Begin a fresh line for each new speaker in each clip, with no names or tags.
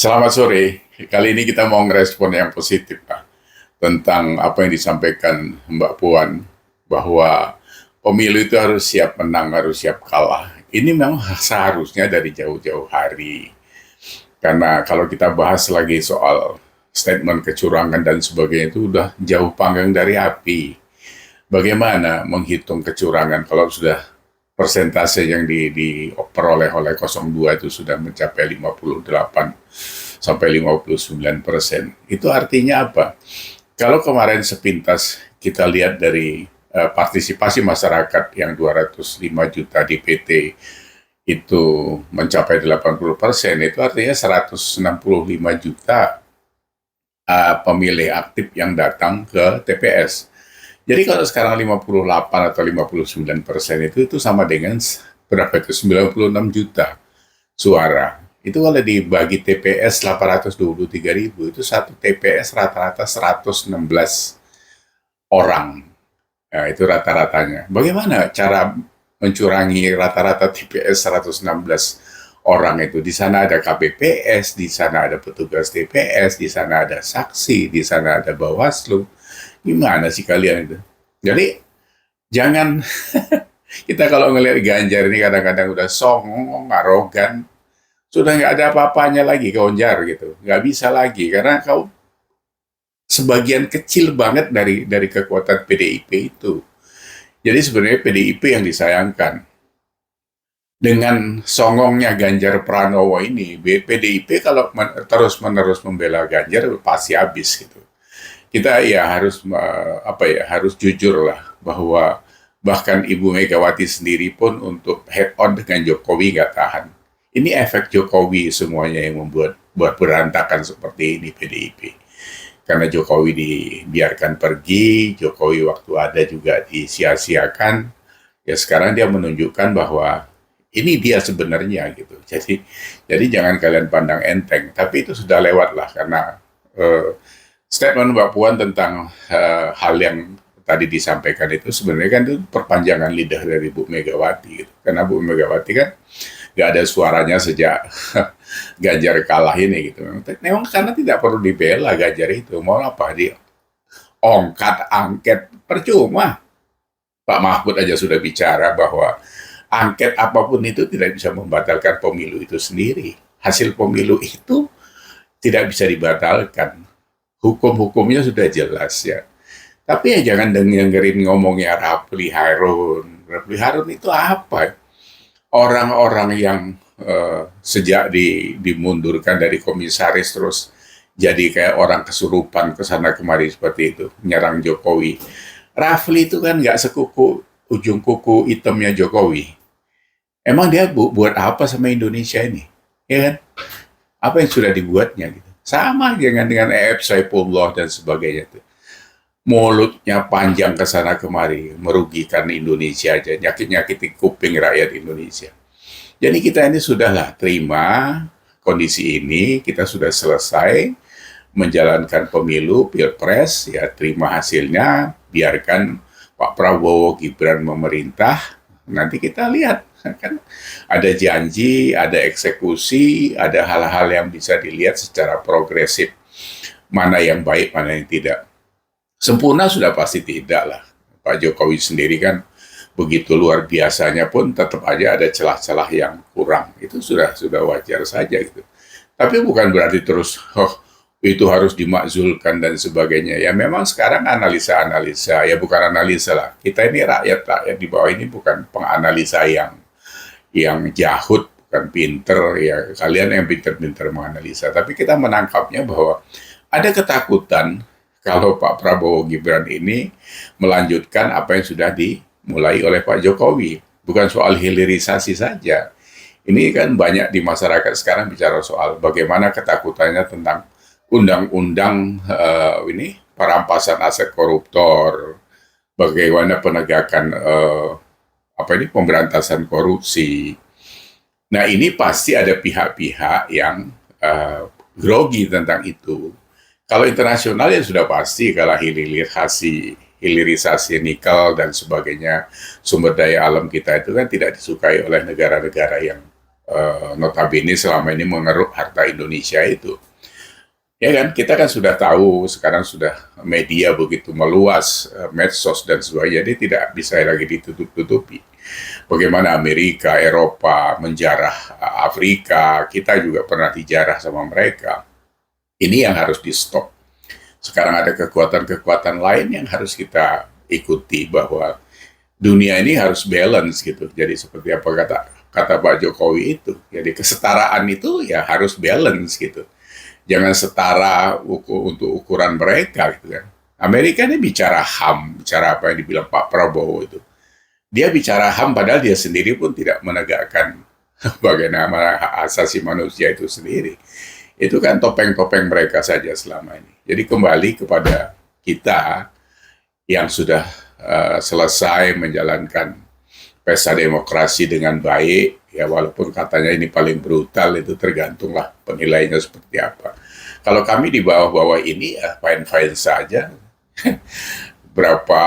Selamat sore. Kali ini kita mau ngerespon yang positif, Pak, tentang apa yang disampaikan Mbak Puan, bahwa pemilu itu harus siap menang, harus siap kalah. Ini memang seharusnya dari jauh-jauh hari. Karena kalau kita bahas lagi soal statement kecurangan dan sebagainya itu udah jauh panggang dari api. Bagaimana menghitung kecurangan kalau sudah persentase yang diperoleh oleh 02 itu sudah mencapai 58 sampai 59%. Itu artinya apa? Kalau kemarin sepintas kita lihat dari partisipasi masyarakat yang 205 juta di PT itu mencapai 80%, itu artinya 165 juta pemilih aktif yang datang ke TPS. Jadi kalau sekarang 58 atau 59% itu sama dengan berapa itu? 96 juta suara. Itu kalau dibagi TPS 823.000, itu satu TPS rata-rata 116 orang. Nah, itu rata-ratanya. Bagaimana cara mencurangi rata-rata TPS 116 orang itu? Di sana ada KPPS, di sana ada petugas TPS, di sana ada saksi, di sana ada Bawaslu. Gimana sih kalian itu? Jadi jangan kita kalau ngelihat Ganjar ini kadang-kadang udah songong, arogan, sudah nggak ada apa-apanya lagi Ganjar gitu, nggak bisa lagi karena kau sebagian kecil banget dari kekuatan PDIP itu. Jadi sebenarnya PDIP yang disayangkan dengan songongnya Ganjar Pranowo ini, PDIP kalau terus-menerus membela Ganjar pasti habis gitu. Kita ya harus harus jujur lah bahwa bahkan Ibu Megawati sendiri pun untuk head on dengan Jokowi nggak tahan. Ini efek Jokowi semuanya yang membuat berantakan seperti ini PDIP. Karena Jokowi dibiarkan pergi, Jokowi waktu ada juga disia-siakan. Ya sekarang dia menunjukkan bahwa ini dia sebenarnya gitu. Jadi jangan kalian pandang enteng. Tapi itu sudah lewat lah karena statement Mbak Puan tentang hal yang tadi disampaikan itu sebenarnya kan itu perpanjangan lidah dari Bu Megawati gitu. Karena Bu Megawati kan nggak ada suaranya sejak Ganjar kalah ini gitu. Memang karena tidak perlu dibela Ganjar itu. Mau apa dia ongkat angket percuma. Pak Mahfud aja sudah bicara bahwa angket apapun itu tidak bisa membatalkan pemilu itu sendiri. Hasil pemilu itu tidak bisa dibatalkan. Hukum-hukumnya sudah jelas ya. Tapi ya jangan dengerin ngomongnya Rapli Harun. Rapli Harun itu apa? Orang-orang yang sejak dimundurkan dari komisaris terus jadi kayak orang kesurupan kesana kemari seperti itu, menyerang Jokowi. Rafli itu kan nggak sekuku ujung kuku hitamnya Jokowi. Emang dia buat apa sama Indonesia ini? Ya kan? Apa yang sudah dibuatnya gitu. Sama dengan EF Saifullah dan sebagainya itu. Mulutnya panjang ke sana kemari, merugikan Indonesia aja, nyakit-nyakitin kuping rakyat Indonesia. Jadi kita ini sudahlah terima kondisi ini, kita sudah selesai menjalankan pemilu, pilpres, ya terima hasilnya, biarkan Pak Prabowo Gibran memerintah, nanti kita lihat kan ada janji, ada eksekusi, ada hal-hal yang bisa dilihat secara progresif, mana yang baik, mana yang tidak. Sempurna sudah pasti tidak lah. Pak Jokowi sendiri kan begitu luar biasanya pun tetap aja ada celah-celah yang kurang. Itu sudah wajar saja gitu. Tapi bukan berarti terus itu harus dimakzulkan dan sebagainya. Ya memang sekarang analisa-analisa, ya bukan analisa lah. Kita ini rakyat di bawah ini bukan penganalisa yang jahut, bukan pinter, ya kalian yang pinter-pinter menganalisa. Tapi kita menangkapnya bahwa ada ketakutan kalau Pak Prabowo Gibran ini melanjutkan apa yang sudah dimulai oleh Pak Jokowi. Bukan soal hilirisasi saja. Ini kan banyak di masyarakat sekarang bicara soal bagaimana ketakutannya tentang undang-undang ini perampasan aset koruptor, bagaimana penegakan pemberantasan korupsi. Nah ini pasti ada pihak-pihak yang grogi tentang itu. Kalau internasional ya sudah pasti kalau hilirisasi nikel dan sebagainya, sumber daya alam kita itu kan tidak disukai oleh negara-negara yang notabene selama ini mengeruk harta Indonesia itu. Ya kan, kita kan sudah tahu sekarang sudah media begitu meluas, medsos dan sebagainya, jadi tidak bisa lagi ditutup-tutupi. Bagaimana Amerika, Eropa menjarah Afrika, kita juga pernah dijarah sama mereka. Ini yang harus di stop. Sekarang ada kekuatan-kekuatan lain yang harus kita ikuti, bahwa dunia ini harus balance gitu. Jadi seperti apa kata Pak Jokowi itu, jadi kesetaraan itu ya harus balance gitu. Jangan setara untuk ukuran mereka gitu kan. Amerika ini bicara HAM, bicara apa yang dibilang Pak Prabowo itu. Dia bicara HAM padahal dia sendiri pun tidak menegakkan bagaimana hak asasi manusia itu sendiri. Itu kan topeng-topeng mereka saja selama ini. Jadi kembali kepada kita yang sudah selesai menjalankan pesta demokrasi dengan baik, ya walaupun katanya ini paling brutal, itu tergantunglah penilaiannya seperti apa. Kalau kami di bawah-bawah ini ya fine-fine saja. Berapa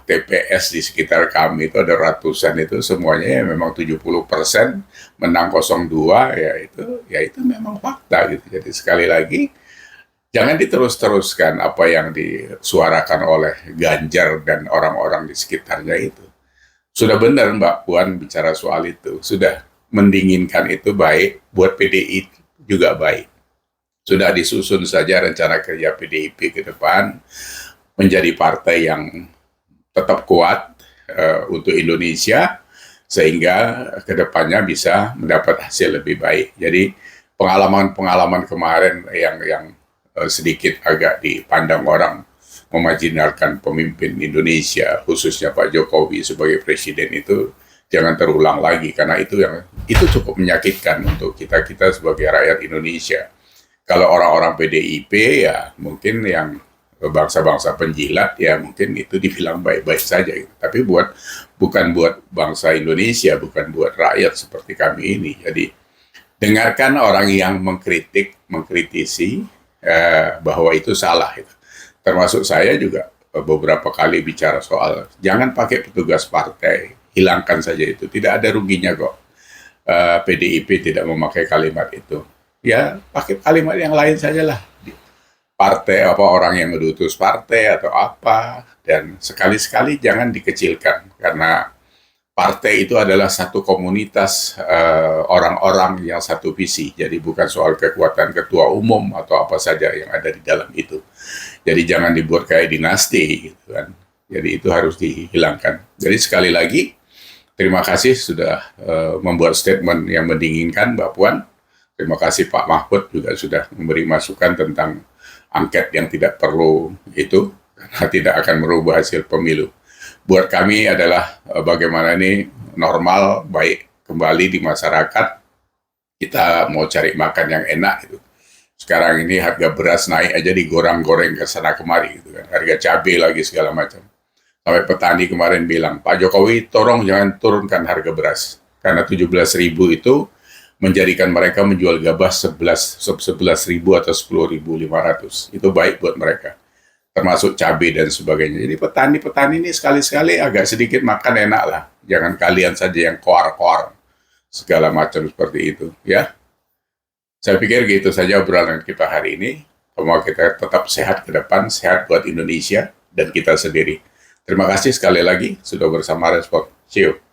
TPS di sekitar kami itu ada ratusan, itu semuanya ya memang 70% menang 02, ya itu memang fakta gitu. Jadi sekali lagi jangan diterus-teruskan apa yang disuarakan oleh Ganjar dan orang-orang di sekitarnya itu. Sudah benar Mbak Puan bicara soal itu, sudah mendinginkan itu baik, buat PDI juga baik. Sudah disusun saja rencana kerja PDIP ke depan, menjadi partai yang tetap kuat untuk Indonesia, sehingga kedepannya bisa mendapat hasil lebih baik. Jadi pengalaman-pengalaman kemarin yang sedikit agak dipandang orang memajinalkan pemimpin Indonesia, khususnya Pak Jokowi sebagai presiden, itu jangan terulang lagi, karena itu cukup menyakitkan untuk kita sebagai rakyat Indonesia. Kalau orang-orang PDIP ya mungkin yang bangsa-bangsa penjilat ya mungkin itu dibilang baik-baik saja gitu. Tapi bukan buat bangsa Indonesia, bukan buat rakyat seperti kami ini. Jadi dengarkan orang yang mengkritisi bahwa itu salah gitu. Termasuk saya juga beberapa kali bicara soal jangan pakai petugas partai, hilangkan saja itu, tidak ada ruginya kok. PDIP tidak memakai kalimat itu, ya pakai kalimat yang lain sajalah. Partai apa, orang yang mendutus partai atau apa, dan sekali-sekali jangan dikecilkan, karena partai itu adalah satu komunitas orang-orang yang satu visi. Jadi bukan soal kekuatan ketua umum atau apa saja yang ada di dalam itu. Jadi jangan dibuat kayak dinasti gitu kan. Jadi itu harus dihilangkan. Jadi sekali lagi terima kasih sudah membuat statement yang mendinginkan Mbak Puan. Terima kasih Pak Mahfud juga sudah memberi masukan tentang angket yang tidak perlu itu, karena tidak akan merubah hasil pemilu. Buat kami adalah bagaimana ini normal, baik kembali di masyarakat. Kita mau cari makan yang enak itu. Sekarang ini harga beras naik aja digoreng-goreng ke sana kemari gitu kan. Harga cabai lagi segala macam. Sampai petani kemarin bilang, Pak Jokowi tolong jangan turunkan harga beras, karena 17.000 itu menjadikan mereka menjual gabah 11.000 atau 10.500. Itu baik buat mereka, termasuk cabai dan sebagainya. Jadi petani-petani ini sekali-sekali agak sedikit makan enak lah. Jangan kalian saja yang koar-koar segala macam seperti itu ya. Saya pikir gitu saja obrolan kita hari ini. Semoga kita tetap sehat ke depan, sehat buat Indonesia dan kita sendiri. Terima kasih sekali lagi sudah bersama Respon. See you.